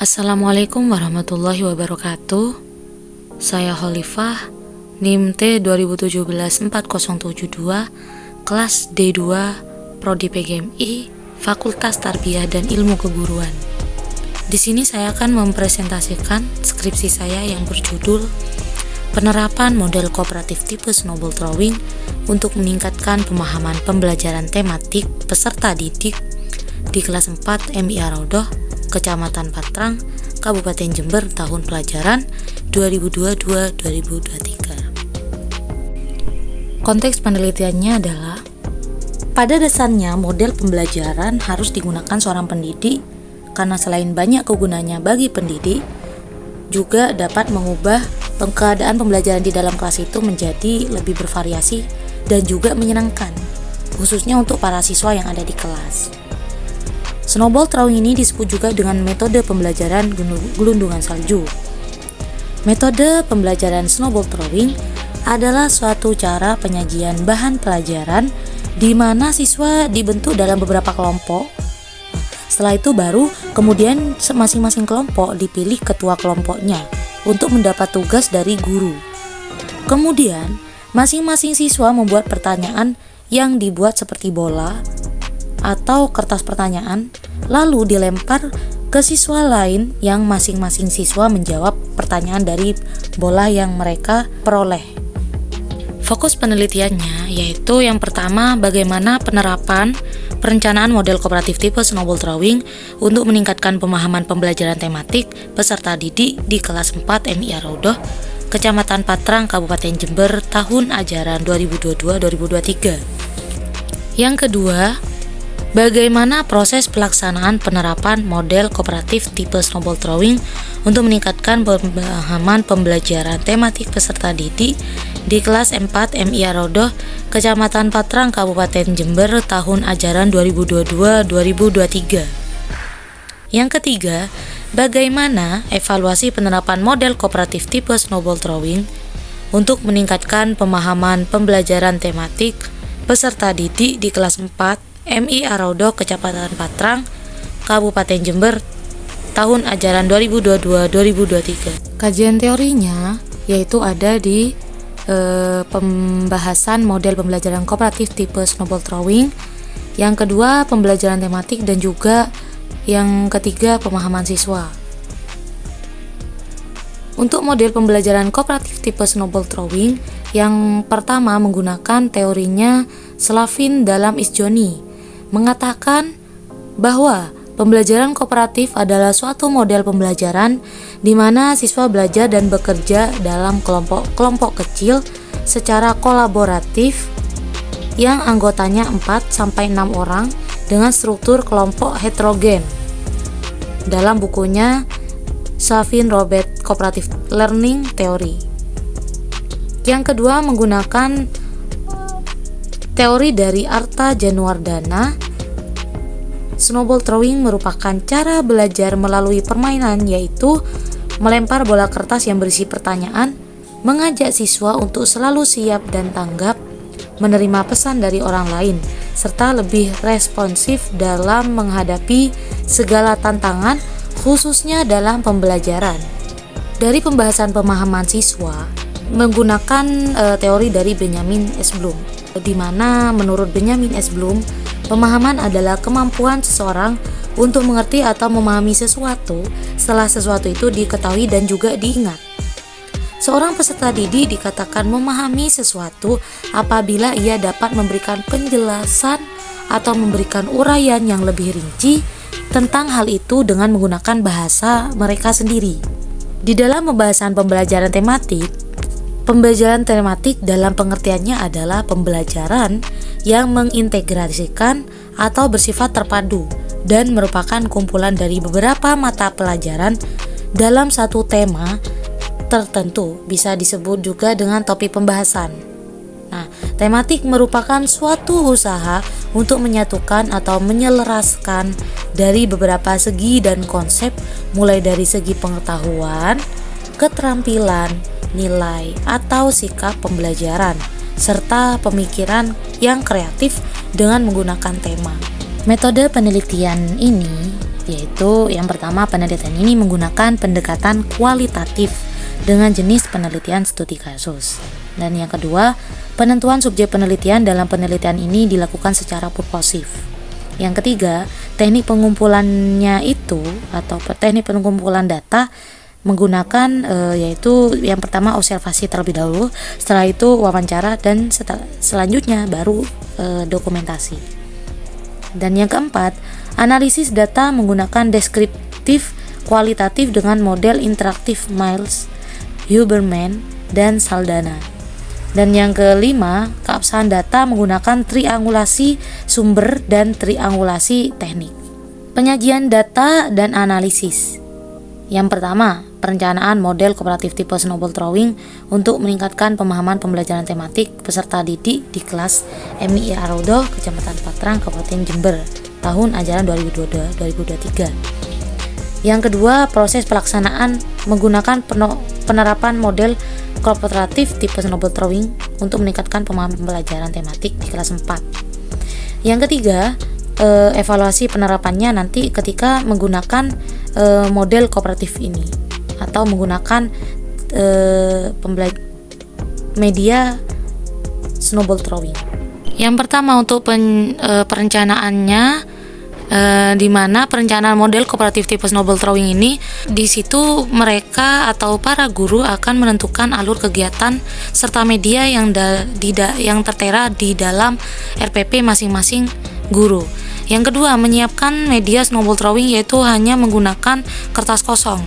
Assalamualaikum warahmatullahi wabarakatuh. Saya Khalifah, NIM T 2017-4072, kelas D2, Prodi PGMI, Fakultas Tarbiyah dan Ilmu Keguruan. Di sini saya akan mempresentasikan skripsi saya yang berjudul Penerapan Model Kooperatif Tipe Snowball Drawing untuk meningkatkan pemahaman pembelajaran tematik peserta didik di kelas 4 MIA Raudoh, Kecamatan Patrang, Kabupaten Jember, tahun pelajaran 2022-2023. Konteks penelitiannya adalah, pada dasarnya model pembelajaran harus digunakan seorang pendidik karena selain banyak kegunaannya bagi pendidik, juga dapat mengubah keadaan pembelajaran di dalam kelas itu menjadi lebih bervariasi dan juga menyenangkan, khususnya untuk para siswa yang ada di kelas. Snowball drawing ini disebut juga dengan metode pembelajaran gelundungan salju. Metode pembelajaran snowball drawing adalah suatu cara penyajian bahan pelajaran di mana siswa dibentuk dalam beberapa kelompok. Setelah itu baru kemudian masing-masing kelompok dipilih ketua kelompoknya untuk mendapat tugas dari guru. Kemudian masing-masing siswa membuat pertanyaan yang dibuat seperti bola atau kertas pertanyaan, lalu dilempar ke siswa lain yang masing-masing siswa menjawab pertanyaan dari bola yang mereka peroleh. Fokus penelitiannya yaitu yang pertama, bagaimana penerapan perencanaan model kooperatif tipe snowball drawing untuk meningkatkan pemahaman pembelajaran tematik peserta didik di kelas 4 MIA Raudoh, Kecamatan Patrang, Kabupaten Jember, tahun ajaran 2022-2023. Yang kedua, bagaimana proses pelaksanaan penerapan model kooperatif tipe snowball drawing untuk meningkatkan pemahaman pembelajaran tematik peserta didik di kelas 4 MIA Raudoh, Kecamatan Patrang, Kabupaten Jember, tahun ajaran 2022-2023. Yang ketiga, bagaimana evaluasi penerapan model kooperatif tipe snowball drawing untuk meningkatkan pemahaman pembelajaran tematik peserta didik di kelas 4 MIA Raudoh, Kecamatan Patrang, Kabupaten Jember, tahun ajaran 2022-2023. Kajian teorinya yaitu ada di pembahasan model pembelajaran kooperatif tipe snowball drawing, yang kedua pembelajaran tematik, dan juga yang ketiga pemahaman siswa. Untuk model pembelajaran kooperatif tipe snowball drawing, yang pertama menggunakan teorinya Slavin dalam Isjoni, mengatakan bahwa pembelajaran kooperatif adalah suatu model pembelajaran di mana siswa belajar dan bekerja dalam kelompok-kelompok kecil secara kolaboratif yang anggotanya 4-6 orang dengan struktur kelompok heterogen. Dalam bukunya Slavin Robert Cooperative Learning Theory. Yang kedua menggunakan teori dari Arta Januardana. Snowball drawing merupakan cara belajar melalui permainan, yaitu melempar bola kertas yang berisi pertanyaan, mengajak siswa untuk selalu siap dan tanggap menerima pesan dari orang lain, serta lebih responsif dalam menghadapi segala tantangan, khususnya dalam pembelajaran. Dari pembahasan pemahaman siswa menggunakan teori dari Benjamin S. Bloom, di mana menurut Benjamin S. Bloom, pemahaman adalah kemampuan seseorang untuk mengerti atau memahami sesuatu setelah sesuatu itu diketahui dan juga diingat. Seorang peserta didik dikatakan memahami sesuatu apabila ia dapat memberikan penjelasan atau memberikan uraian yang lebih rinci tentang hal itu dengan menggunakan bahasa mereka sendiri. Di dalam pembahasan pembelajaran tematik dalam pengertiannya adalah pembelajaran yang mengintegrasikan atau bersifat terpadu dan merupakan kumpulan dari beberapa mata pelajaran dalam satu tema tertentu, bisa disebut juga dengan topik pembahasan. Nah, tematik merupakan suatu usaha untuk menyatukan atau menyelaraskan dari beberapa segi dan konsep, mulai dari segi pengetahuan, keterampilan, nilai, atau sikap pembelajaran, serta pemikiran yang kreatif dengan menggunakan tema. Metode penelitian ini yaitu yang pertama, penelitian ini menggunakan pendekatan kualitatif dengan jenis penelitian studi kasus. Dan yang kedua, penentuan subjek penelitian dalam penelitian ini dilakukan secara purposif. Yang ketiga, teknik pengumpulannya itu atau teknik pengumpulan data menggunakan yaitu yang pertama observasi terlebih dahulu, setelah itu wawancara, dan selanjutnya baru dokumentasi. Dan yang keempat, analisis data menggunakan deskriptif kualitatif dengan model interaktif Miles, Huberman, dan Saldana. Dan yang kelima, keabsahan data menggunakan triangulasi sumber dan triangulasi teknik. Penyajian data dan analisis. Yang pertama, perencanaan model kooperatif tipe snowball drawing untuk meningkatkan pemahaman pembelajaran tematik peserta didik di kelas MI Arodo, Kecamatan Patrang, Kabupaten Jember, tahun ajaran 2022-2023. Yang kedua, proses pelaksanaan menggunakan penerapan model kooperatif tipe snowball drawing untuk meningkatkan pemahaman pembelajaran tematik di kelas 4. Yang ketiga, evaluasi penerapannya nanti ketika menggunakan model kooperatif ini atau menggunakan media snowball drawing. Yang pertama, untuk perencanaannya, di mana perencanaan model kooperatif tipe snowball drawing ini, di situ mereka atau para guru akan menentukan alur kegiatan serta media yang tertera di dalam RPP masing-masing guru. Yang kedua, menyiapkan media snowball drawing yaitu hanya menggunakan kertas kosong.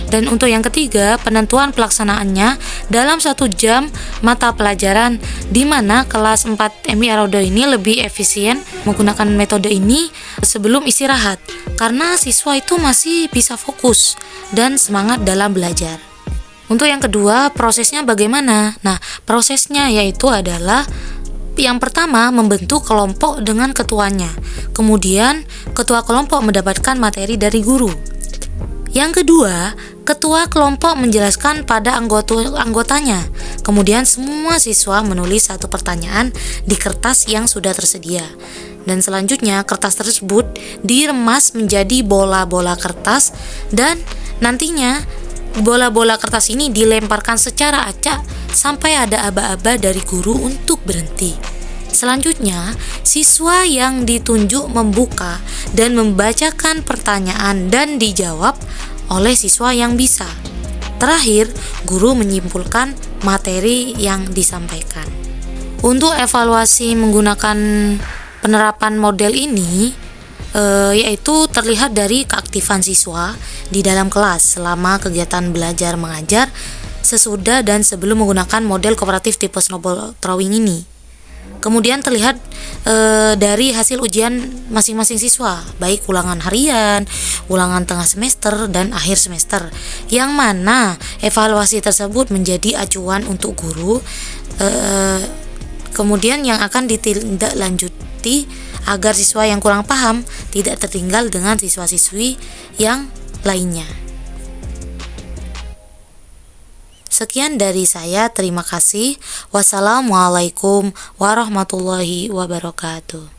Dan untuk yang ketiga, penentuan pelaksanaannya dalam 1 jam mata pelajaran, di mana kelas 4 MI Arodo ini lebih efisien menggunakan metode ini sebelum istirahat, karena siswa itu masih bisa fokus dan semangat dalam belajar. Untuk yang kedua, prosesnya bagaimana? Nah, prosesnya yaitu adalah yang pertama, membentuk kelompok dengan ketuanya. Kemudian, ketua kelompok mendapatkan materi dari guru. Yang kedua, ketua kelompok menjelaskan pada anggotanya. Kemudian semua siswa menulis satu pertanyaan di kertas yang sudah tersedia. Dan selanjutnya kertas tersebut diremas menjadi bola-bola kertas, dan nantinya bola-bola kertas ini dilemparkan secara acak sampai ada aba-aba dari guru untuk berhenti. Selanjutnya, siswa yang ditunjuk membuka dan membacakan pertanyaan dan dijawab oleh siswa yang bisa. Terakhir, guru menyimpulkan materi yang disampaikan. Untuk evaluasi menggunakan penerapan model ini, yaitu terlihat dari keaktifan siswa di dalam kelas selama kegiatan belajar mengajar sesudah dan sebelum menggunakan model kooperatif tipe snowball drawing ini. Kemudian terlihat dari hasil ujian masing-masing siswa, baik ulangan harian, ulangan tengah semester, dan akhir semester, yang mana evaluasi tersebut menjadi acuan untuk guru, kemudian yang akan ditindaklanjuti agar siswa yang kurang paham tidak tertinggal dengan siswa-siswi yang lainnya. Sekian dari saya, terima kasih. Wassalamualaikum warahmatullahi wabarakatuh.